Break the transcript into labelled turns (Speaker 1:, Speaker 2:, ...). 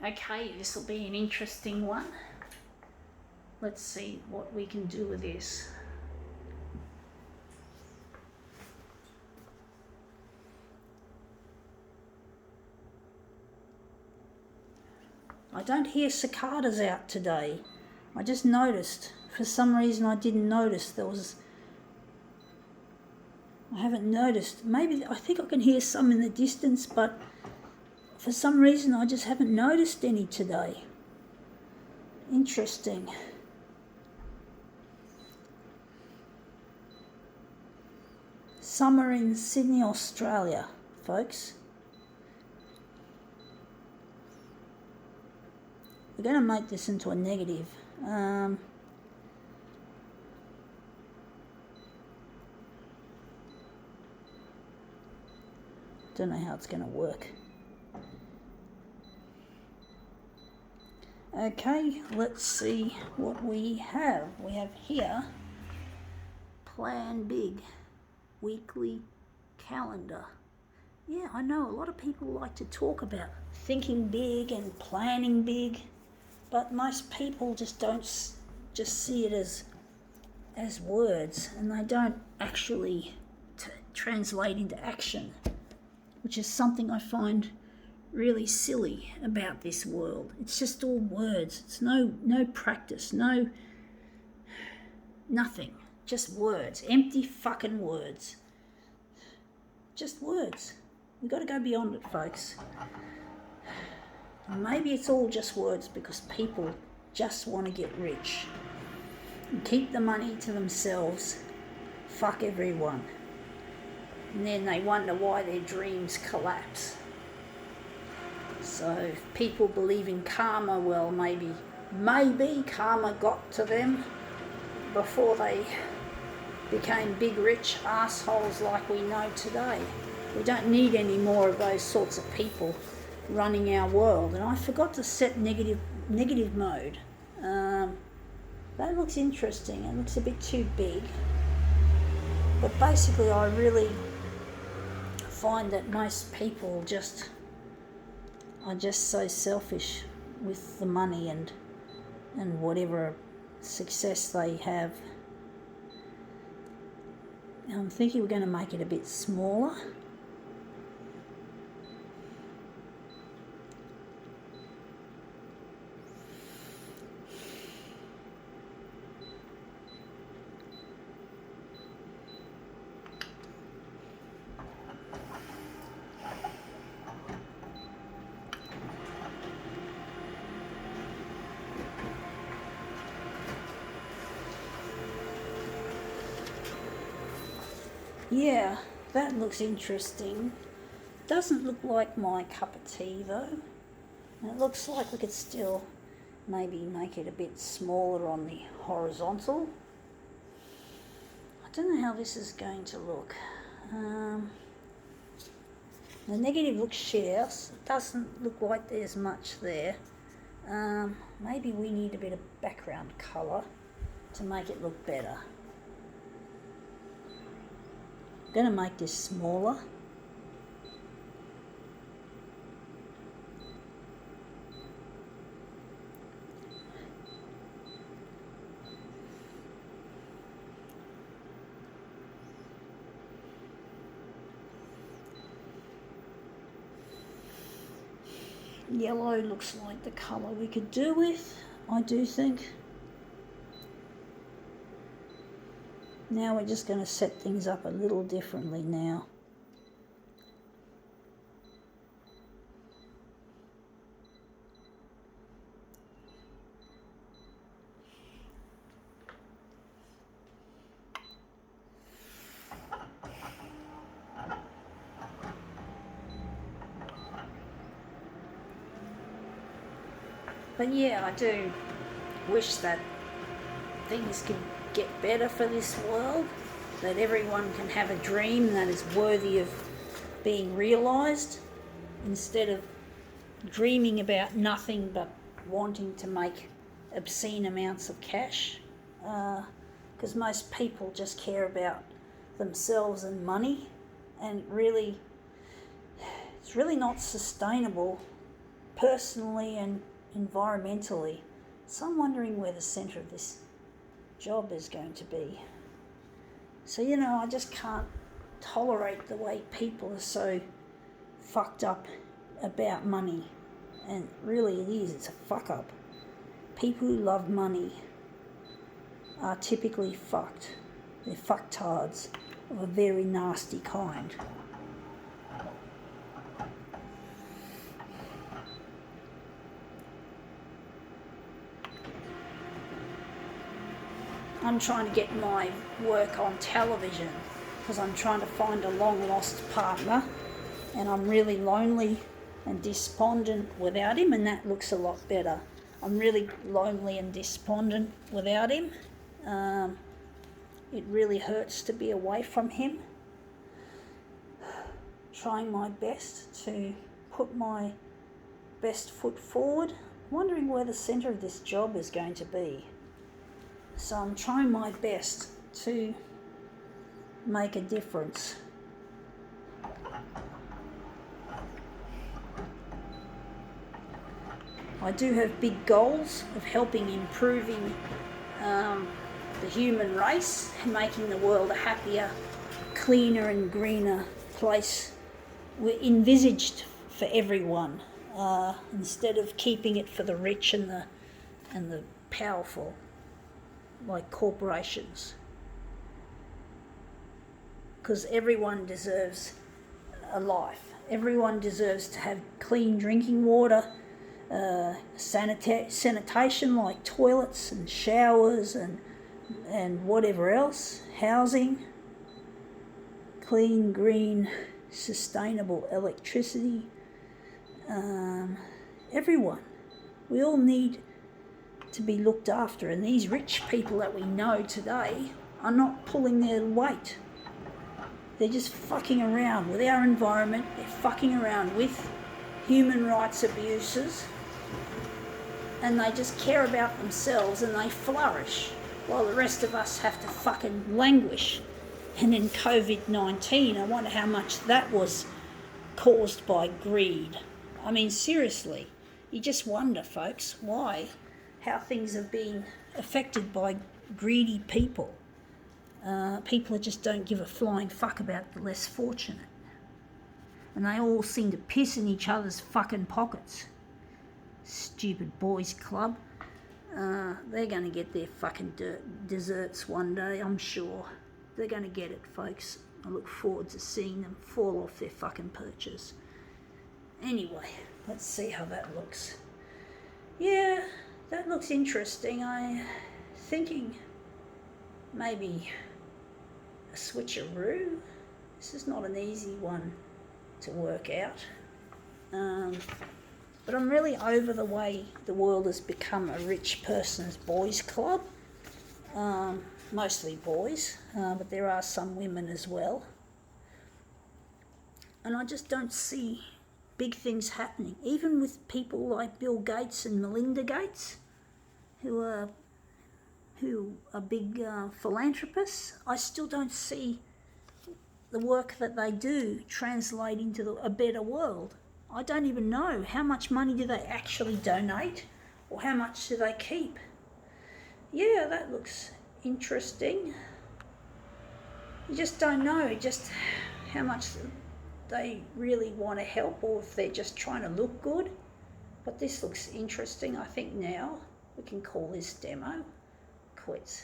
Speaker 1: Okay, this will be an interesting one. Let's see what we can do with this. I don't hear cicadas out today. I just noticed. For some reason I didn't notice I haven't noticed. Maybe I think I can hear some in the distance, but for some reason I just haven't noticed any today. Interesting. Summer in Sydney, Australia, folks. We're going to make this into a negative. Don't know how it's going to work. Okay, let's see what we have. We have here Plan Big weekly calendar. Yeah, I know a lot of people like to talk about thinking big and planning big, but most people just don't just see it as words, and they don't actually translate into action, which is something I find really silly about this world. It's just all words. It's no practice, nothing. Just words, empty fucking words. Just words. We've got to go beyond it, folks. Maybe it's all just words because people just want to get rich and keep the money to themselves. Fuck everyone. And then they wonder why their dreams collapse. So if people believe in karma, well, maybe karma got to them before they became big rich assholes like we know today. We don't need any more of those sorts of people running our world. And I forgot to set negative mode. That looks interesting. It looks a bit too big. But basically I really find that most people are just so selfish with the money and whatever success they have. I'm thinking we're going to make it a bit smaller. Yeah, that looks interesting. Doesn't look like my cup of tea though. It looks like we could still maybe make it a bit smaller on the horizontal. I don't know how this is going to look. The negative looks shit house. It doesn't look like there's much there. Maybe we need a bit of background colour to make it look better. I'm going to make this smaller. Yellow looks like the colour we could do with, I do think. Now we're just going to set things up a little differently now. But yeah, I do wish that things could get better for this world, that everyone can have a dream that is worthy of being realised, instead of dreaming about nothing but wanting to make obscene amounts of cash, because most people just care about themselves and money, and it's really not sustainable personally and environmentally. So I'm wondering where the centre of this job is going to be. So, I just can't tolerate the way people are so fucked up about money. And really it is, it's a fuck up. People who love money are typically fucked. They're fucktards of a very nasty kind. I'm trying to get my work on television because I'm trying to find a long lost partner, and I'm really lonely and despondent without him, and that looks a lot better. I'm really lonely and despondent without him. It really hurts to be away from him. Trying my best to put my best foot forward, wondering where the centre of this job is going to be. So I'm trying my best to make a difference. I do have big goals of helping improving the human race and making the world a happier, cleaner and greener place. We're envisaged for everyone, instead of keeping it for the rich and the powerful, like corporations. Because everyone deserves a life. Everyone deserves to have clean drinking water, sanitation like toilets and showers and whatever else, housing, clean, green, sustainable electricity. Everyone. We all need to be looked after, and these rich people that we know today are not pulling their weight. They're just fucking around with our environment, they're fucking around with human rights abuses, and they just care about themselves and they flourish, while the rest of us have to fucking languish. And in COVID-19, I wonder how much that was caused by greed. I mean, seriously, you just wonder, folks, how things have been affected by greedy people. People that just don't give a flying fuck about the less fortunate. And they all seem to piss in each other's fucking pockets. Stupid boys club. They're going to get their fucking desserts one day, I'm sure. They're going to get it, folks. I look forward to seeing them fall off their fucking perches. Anyway, let's see how that looks. Yeah, that looks interesting. I'm thinking maybe a switcheroo. This is not an easy one to work out. But I'm really over the way the world has become a rich person's boys club. Mostly boys, but there are some women as well. And I just don't see big things happening, even with people like Bill Gates and Melinda Gates, who are big philanthropists. I still don't see the work that they do translate into a better world. I don't even know how much money do they actually donate, or how much do they keep. Yeah, that looks interesting. You just don't know just how much they really want to help, or if they're just trying to look good. But this looks interesting. I think now we can call this demo quits.